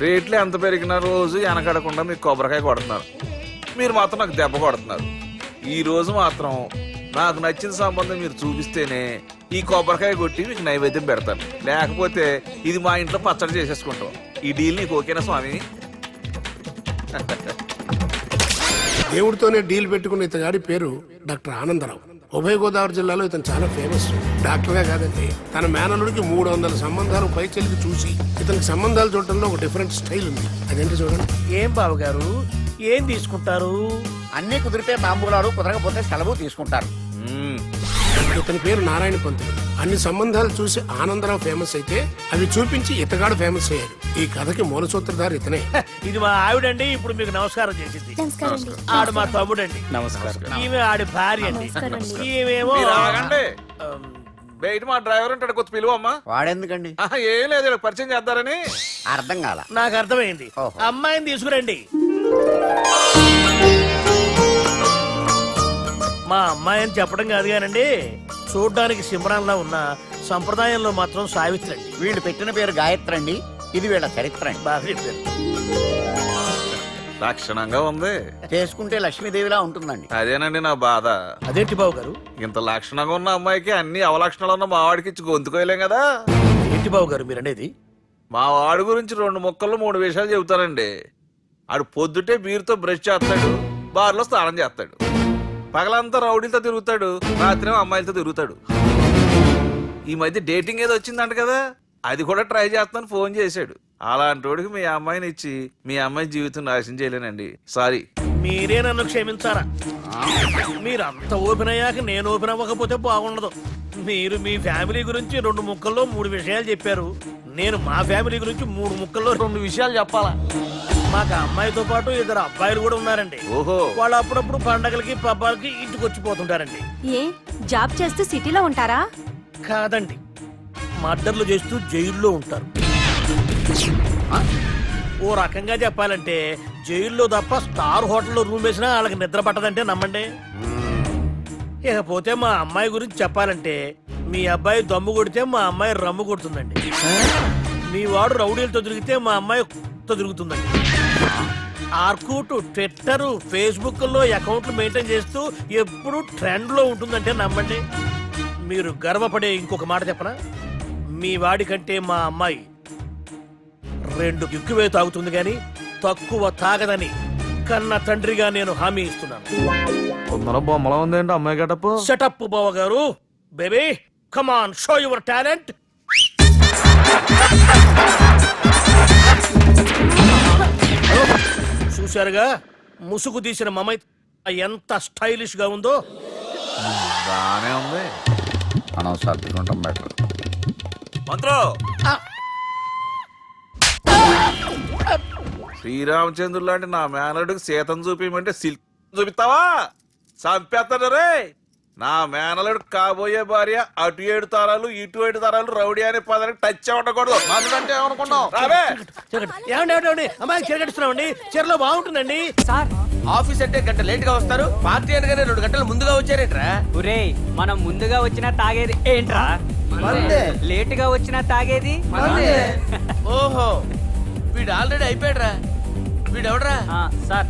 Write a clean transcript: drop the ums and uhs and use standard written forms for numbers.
రేట్లు ఎంత పెరిగిన రోజు వెనకడకుండా మీకు కొబ్బరికాయ కొడుతున్నారు, మీరు మాత్రం నాకు దెబ్బ కొడుతున్నారు. ఈ రోజు మాత్రం నాకు నచ్చిన సంబంధం మీరు చూపిస్తేనే ఈ కొబ్బరికాయ కొట్టి మీకు నైవేద్యం పెడతాను, లేకపోతే ఇది మా ఇంట్లో పచ్చడి చేసేసుకుంటాం. ఈ డీల్ నీకు ఓకేనా స్వామి? దేవుడితోనే డీల్ పెట్టుకున్న ఇతగాడి పేరు డాక్టర్ ఆనందరావు. ఉభయ గోదావరి జిల్లాలో ఇతను చాలా ఫేమస్. డాక్టర్గా కాదండి, తన మేనలుడికి 300 సంబంధాలు పైచెలికి చూసి ఇతనికి సంబంధాలు చూడటంలో ఒక డిఫరెంట్ స్టైల్ ఉంది. అదేంటి చూడండి. ఏం బాబు గారు, ఏం తీసుకుంటారు? అన్ని కుదిరితే తాంబూలాలు, కుదరకపోతే సెలవు తీసుకుంటారు. ఇతని పేరు నారాయణ పంతులు. అన్ని సంబంధాలు చూసి ఆనందరావు ఫేమస్ అయితే అవి చూపించి ఇతగాడు ఫేమస్ అయ్యాడు. ఈ కథకి మూల సూత్రధారి ఇతనే. ఇది మా ఆవిడండి, ఇప్పుడు మీకు నమస్కారం చేసింది. ఆడు మా తమ్ముడండి. నమస్కారం. ఈమె ఆడి భార్య అండి. ఈమెమో మీరు ఆగండి. బయట మా డ్రైవర్ ఉంటాడు, కొత్త పిలువమ్మా. వాడెందుకండి? ఏం లేదు, వీళ్ళకి పరిచయం చేద్దారని. అర్థం కాల. నాకు అర్థమైంది. ఓహో. అమ్మాయిని తీసుకురండి. మా అమ్మాయి అని చెప్పడం కాదు కానండి, చూడ్డానికి సింహరాన్లా ఉన్న సంప్రదాయంలో మాత్రం సావిత్రి అండి. వీళ్ళు పెట్టిన పేరు గాయత్రి అండి. ఇది వీళ్ళ చరిత్ర అండి. బాగా చెప్పారు. లక్షణంగా ఉంది. చేసుకుంటే లక్ష్మీదేవిలా ఉంటుందండి. అదేనండి నా బాధ. అదేంటి బాబు గారు? ఇంత లక్షణంగా ఉన్న అమ్మాయికి అన్ని అవలక్షణాలు ఉన్న మా వాడికి ఇచ్చి గొంతుకోయలేం కదా. ఏంటి బాబు గారు మీరు అనేది? మా వాడి గురించి 2 ముక్కల్లో 3 విషయాలు చెబుతానండి. ఆడు పొద్దుటే బీరుతో బ్రష్ చేస్తాడు, బార్లో స్నానం చేస్తాడు, పగలంతా రౌడీలతో తిరుగుతాడు, రాత్రి అమ్మాయిలతో తిరుగుతాడు. ఈ మధ్య డేటింగ్ ఏదో వచ్చిందంట కదా, అది కూడా ట్రై చేస్తాను ఫోన్ చేశాడు. అలాంటి వాడికి మీ అమ్మాయిని ఇచ్చి మీ అమ్మాయి జీవితం నాశనం చేయలేనండి. సారీ. మీరే నన్ను క్షమించారా? మీరు అంత ఓపెన్ అయ్యాక నేను ఓపెన్ అవ్వకపోతే బాగుండదు. మీరు మీ ఫ్యామిలీ గురించి 2 ముక్కల్లో 3 విషయాలు చెప్పారు. నేను మా ఫ్యామిలీ గురించి 3 ముక్కల్లో 2 విషయాలు చెప్పాలా? మాకు అమ్మాయితో పాటు 2 అబ్బాయిలు కూడా ఉన్నారండి. ఓహో. వాళ్ళు అప్పుడప్పుడు పండగలకి పబ్బాలకి ఇంటికి వచ్చిపోతుంటారండి. ఏ జాబ్ చేస్తూ సిటీలో ఉంటారా? కాదండి, మర్డర్లు చేస్తూ జైల్లో ఉంటారు. ఓ రకంగా చెప్పాలంటే జైల్లో తప్ప స్టార్ హోటల్లో రూమ్ వేసినా వాళ్ళకి నిద్ర పట్టదంటే నమ్మండి. ఇకపోతే మా అమ్మాయి గురించి చెప్పాలంటే మీ అబ్బాయి దమ్ము కొడితే మా అమ్మాయి రమ్ము కొడుతుందండి. మీ వాడు రౌడీలతో తిరిగితే మా అమ్మాయి తో తిరుగుతుందండి. ఆర్కూట్, ట్విట్టర్, ఫేస్బుక్ లో అకౌంట్లు మెయింటైన్ చేస్తూ ఎప్పుడు ట్రెండ్ లో ఉంటుందంటే నమ్మండి. మీరు గర్వపడే ఇంకొక మాట చెప్పనా? మీ వాడి కంటే మా అమ్మాయి 2 ఎక్కువే తాగుతుంది గాని తక్కువ తాగదని కన్న తండ్రిగా నేను హామీ ఇస్తున్నాను. బొమ్మలా ఉందేంటి అమ్మాయి గడప? సెటప్ బావ గారు. Baby come on, show your talent. చూశారుగా ముసుగు తీసిన మమై ఎంత స్టైలిష్ గా ఉందో. బానే ఉంది. మనం సర్దుకుంటాం బెటర్. మంత్రో, శ్రీరామచంద్రుడు లాంటి నా మేనలుడికి సీతను చూపించమంటే సిల్క్ చూపిస్తావా? చంపేస్తాడు రే. నా మేనలుడు కాబోయే భార్య అటు 7 తరాలు ఇటు 7 తరాలు రౌడీ అనే పదానికి టచ్ ఉండకూడదు. అంటే ఏమనుకున్నావు? రావే. ఏమండి అమ్మాయి చెరగడుస్తున్నామండి. చీరలో బాగుంటుందండి. సార్, ఆఫీస్ అంటే గంట లేట్ గా వస్తారు, పార్టీ అనగానే 2 గంటలు ముందుగా వచ్చారేట్రా? ఒరే మనం ముందుగా వచ్చినా తాగేది ఏంట్రా? లేట్ గా వచ్చినా తాగేది. ఓహో, వీడు ఆల్రెడీ అయిపోయాడ్రా. వీడెవడ్రా? సార్ నా